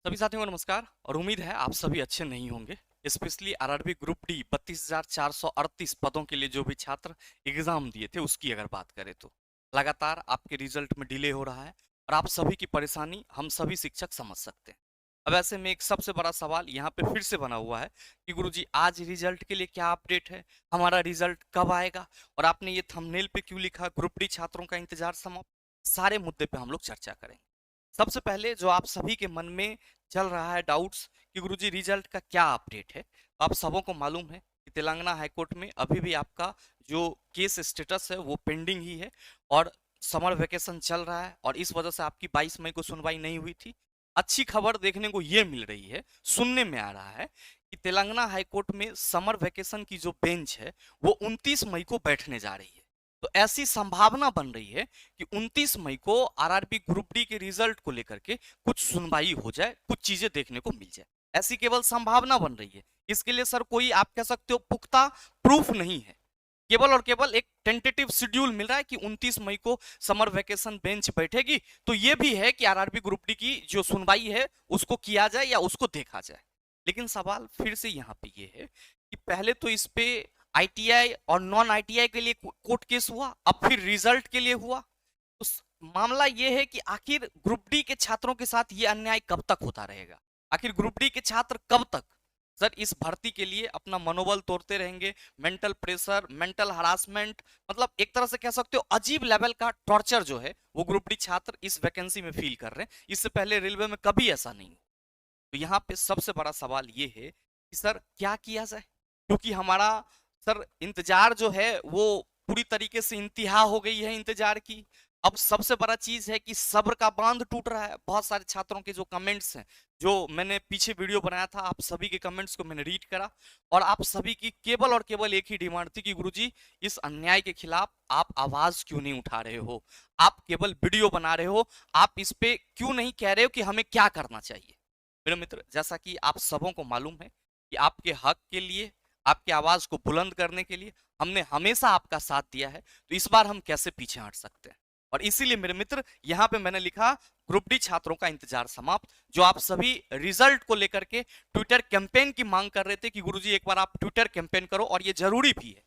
सभी साथियों को नमस्कार और उम्मीद है आप सभी अच्छे नहीं होंगे। स्पेशली आरआरबी ग्रुप डी 32,438 पदों के लिए जो भी छात्र एग्जाम दिए थे उसकी अगर बात करें तो लगातार आपके रिजल्ट में डिले हो रहा है और आप सभी की परेशानी हम सभी शिक्षक समझ सकते हैं। अब ऐसे में एक सबसे बड़ा सवाल यहाँ पे फिर से बना हुआ है कि गुरुजी आज रिजल्ट के लिए क्या अपडेट है, हमारा रिजल्ट कब आएगा और आपने ये थंबनेल पे क्यों लिखा ग्रुप डी छात्रों का इंतजार समाप्त। सारे मुद्दे पे हम लोग चर्चा करेंगे। सबसे पहले जो आप सभी के मन में चल रहा है डाउट्स कि गुरुजी रिजल्ट का क्या अपडेट है, तो आप सबों को मालूम है कि तेलंगाना हाईकोर्ट में अभी भी आपका जो केस स्टेटस है वो पेंडिंग ही है और समर वेकेशन चल रहा है और इस वजह से आपकी 22 मई को सुनवाई नहीं हुई थी। अच्छी खबर देखने को ये मिल रही है, सुनने में आ रहा है कि तेलंगाना हाईकोर्ट में समर वेकेशन की जो बेंच है वो 29 मई को बैठने जा रही है। तो ऐसी संभावना बन रही है कि 29 मई को आरआरबी ग्रुप डी के रिजल्ट को लेकर के कुछ सुनवाई हो जाए, कुछ चीजें देखने को मिल जाए। ऐसी केवल संभावना बन रही है, इसके लिए सर कोई आप कह सकते हो पुख्ता प्रूफ नहीं है। केवल और केवल एक टेंटेटिव शेड्यूल मिल रहा है कि 29 मई को समर वेकेशन बेंच बैठेगी, तो ये भी है कि आरआरबी ग्रुप डी की जो सुनवाई है उसको किया जाए या उसको देखा जाए। लेकिन सवाल फिर से यहाँ पे ये है कि पहले तो इस पे आईटीआई और नॉन आईटीआई के लिए कोर्ट केस हुआ, अब फिर रिजल्ट के लिए हुआ। तो मामला ये है कि आखिर ग्रुप डी के छात्रों के साथ ये अन्याय कब तक होता रहेगा। आखिर ग्रुप डी के छात्र कब तक सर इस भर्ती के लिए अपना मनोबल तोड़ते रहेंगे। मेंटल प्रेशर, मेंटल हरासमेंट, मतलब एक तरह से कह सकते हो अजीब लेवल का टॉर्चर जो है वो ग्रुप डी छात्र इस वैकेंसी में फील कर रहे हैं। इससे पहले रेलवे में कभी ऐसा नहीं हुआ। तो यहाँ पे सबसे बड़ा सवाल ये है कि सर क्या किया जाए, क्योंकि हमारा सर इंतजार जो है वो पूरी तरीके से इंतहा हो गई है इंतजार की। अब सबसे बड़ा चीज है कि सब्र का बांध टूट रहा है। बहुत सारे छात्रों के जो कमेंट्स हैं, जो मैंने पीछे वीडियो बनाया था, आप सभी के कमेंट्स को मैंने रीड करा और आप सभी की केवल और केवल एक ही डिमांड थी कि गुरुजी इस अन्याय के खिलाफ आप आवाज क्यों नहीं उठा रहे हो, आप केवल वीडियो बना रहे हो, आप इस पे क्यों नहीं कह रहे हो कि हमें क्या करना चाहिए। मेरे मित्र, जैसा कि आप सबों को मालूम है कि आपके हक के लिए, आपकी आवाज को बुलंद करने के लिए हमने हमेशा आपका साथ दिया है, तो इस बार हम कैसे पीछे हट सकते हैं। और इसीलिए मेरे मित्र यहाँ पे मैंने लिखा ग्रुप डी छात्रों का इंतजार समाप्त। जो आप सभी रिजल्ट को लेकर के ट्विटर कैंपेन की मांग कर रहे थे कि गुरुजी एक बार आप ट्विटर कैंपेन करो, और ये जरूरी भी है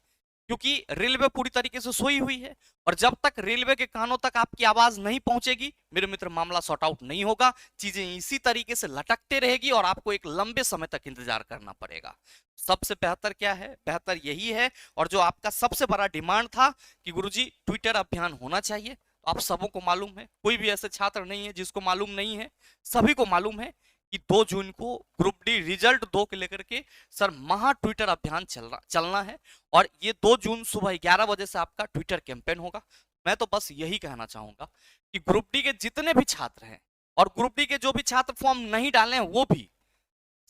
क्योंकि रेलवे पूरी तरीके से सोई हुई है और जब तक रेलवे के कानों तक आपकी आवाज नहीं पहुंचेगी मेरे मित्र मामला सॉर्ट आउट नहीं होगा। चीजें इसी तरीके से लटकते रहेगी और आपको एक लंबे समय तक इंतजार करना पड़ेगा। सबसे बेहतर क्या है, बेहतर यही है। और जो आपका सबसे बड़ा डिमांड था कि गुरुजी ट्विटर अभियान होना चाहिए, तो आप सबों को मालूम है, कोई भी ऐसे छात्र नहीं है जिसको मालूम नहीं है। सभी को मालूम है कि 2 जून को ग्रुप डी रिजल्ट 2 के लेकर के सर महा ट्विटर अभियान चलना है और ये 2 जून सुबह 11 बजे से आपका ट्विटर कैंपेन होगा। मैं तो बस यही कहना चाहूंगा कि ग्रुप डी के जितने भी छात्र हैं और ग्रुप डी के जो भी छात्र फॉर्म नहीं डाले हैं वो भी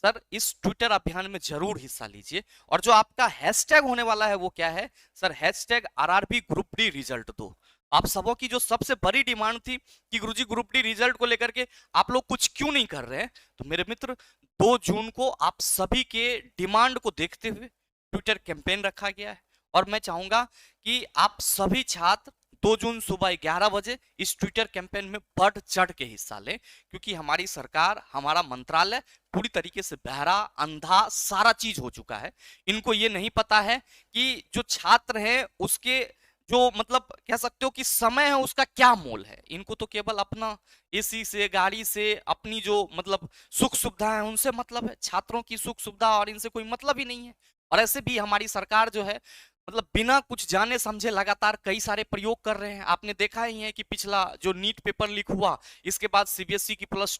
सर इस ट्विटर अभियान में जरूर हिस्सा लीजिए। और जो आपका हैशटैग होने वाला है वो क्या है sir, hashtag RRB group D result 2। आप सबों की जो सबसे बड़ी डिमांड थी कि गुरुजी ग्रुप डी रिजल्ट को लेकर के आप लोग कुछ क्यों नहीं कर रहे हैं, तो मेरे मित्र 2 जून को आप सभी के डिमांड को देखते हुए ट्विटर कैंपेन रखा गया है। और मैं चाहूंगा कि आप सभी छात्र 2 जून सुबह 11 बजे इस ट्विटर कैंपेन में बढ़ चढ़ के हिस्सा लें, क्योंकि हमारी सरकार, हमारा मंत्रालय पूरी तरीके से बहरा, अंधा, सारा चीज हो चुका है। इनको ये नहीं पता है कि जो छात्र हैं उसके जो मतलब कह सकते हो कि समय है उसका क्या मोल है। इनको तो केवल अपना एसी से, गाड़ी से, अपनी जो मतलब सुख सुविधा है उनसे मतलब है। छात्रों की सुख सुविधा और इनसे कोई मतलब ही नहीं है। और ऐसे भी हमारी सरकार जो है मतलब बिना कुछ जाने समझे लगातार कई सारे प्रयोग कर रहे हैं। आपने देखा ही है कि पिछला जो नीट पेपर लीक हुआ, इसके बाद सीबीएसई की प्लस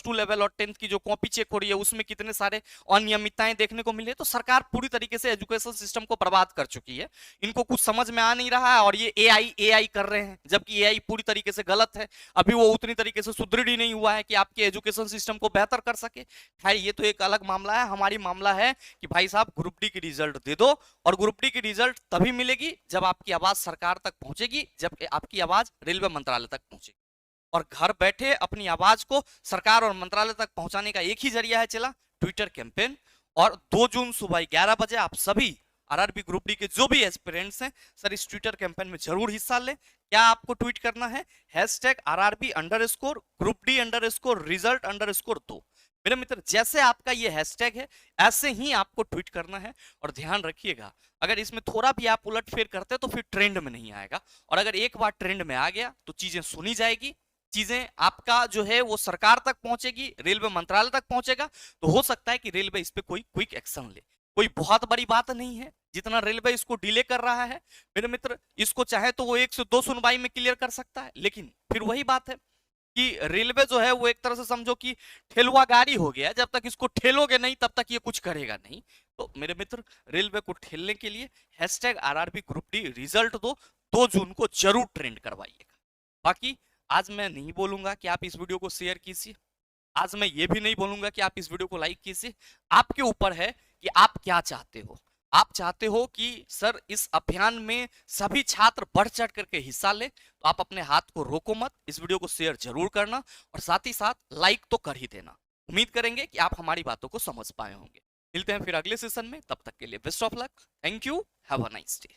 टू लेवल और 10th की जो कॉपी चेक हो रही है उसमें कितने सारे अनियमितताएं देखने को मिले। तो सरकार पूरी तरीके से एजुकेशन सिस्टम को बर्बाद कर चुकी है। इनको कुछ समझ में आ नहीं रहा है और ये एआई कर रहे हैं, जबकि एआई पूरी तरीके से गलत है। अभी वो उतनी तरीके से सुदृढ़ ही नहीं हुआ है कि आपके एजुकेशन सिस्टम को बेहतर कर सके। खैर ये तो एक अलग मामला है। हमारी मामला है कि भाई साहब ग्रुप डी की रिजल्ट दे दो, और ग्रुप डी की रिजल्ट तभी मिलेगी जब आपकी आवाज सरकार तक पहुंचेगी, जब आपकी आवाज रेलवे मंत्रालय तक पहुंचेगी। और घर बैठे अपनी आवाज को सरकार और मंत्रालय तक पहुंचाने का एक ही जरिया है चला, ट्विटर कैंपेन। और 2 जून सुबह 11 बजे आप सभी आरआरबी ग्रुप डी के जो भी एस्पिरेंट्स हैं सर इस ट्विटर कैंपेन में जरूर हिस्सा लें। क्या आपको ट्वीट करना है? हैशटैग RRB_ग्रुप D_रिजल्ट_2। मेरे मित्र जैसे आपका ये हैशटैग है ऐसे ही आपको ट्वीट करना है। और ध्यान रखिएगा अगर इसमें थोड़ा भी आप उलट फेर करते तो फिर ट्रेंड में नहीं आएगा, और अगर एक बार ट्रेंड में आ गया तो चीजें सुनी जाएगी, चीजें आपका जो है वो सरकार तक पहुंचेगी, रेलवे मंत्रालय तक पहुंचेगा। तो हो सकता है कि रेलवे इस पे कोई क्विक एक्शन ले। कोई बहुत बड़ी बात नहीं है जितना रेलवे इसको डिले कर रहा है मेरे मित्र, इसको चाहे तो वो 1 से 2 सुनवाई में क्लियर कर सकता है, लेकिन फिर वही बात है कि रेलवे जो है वो एक तरह से समझो कि ठेलुआ गाड़ी हो गया, जब तक इसको ठेलोगे नहीं तब तक ये कुछ करेगा नहीं। तो मेरे मित्र रेलवे को ठेलने के लिए hashtag RRB group D result 2 जून को जरूर ट्रेंड करवाइएगा। बाकी आज मैं नहीं बोलूंगा कि आप इस वीडियो को शेयर कीजिए, आज मैं ये भी नहीं बोलूंगा कि आप इस वीडियो को लाइक कीजिए। आपके ऊपर है कि आप क्या चाहते हो। आप चाहते हो कि सर इस अभियान में सभी छात्र बढ़ चढ़ करके हिस्सा ले, तो आप अपने हाथ को रोको मत, इस वीडियो को शेयर जरूर करना और साथ ही साथ लाइक तो कर ही देना। उम्मीद करेंगे कि आप हमारी बातों को समझ पाए होंगे। मिलते हैं फिर अगले सेशन में, तब तक के लिए best of luck. Thank you, have a nice day.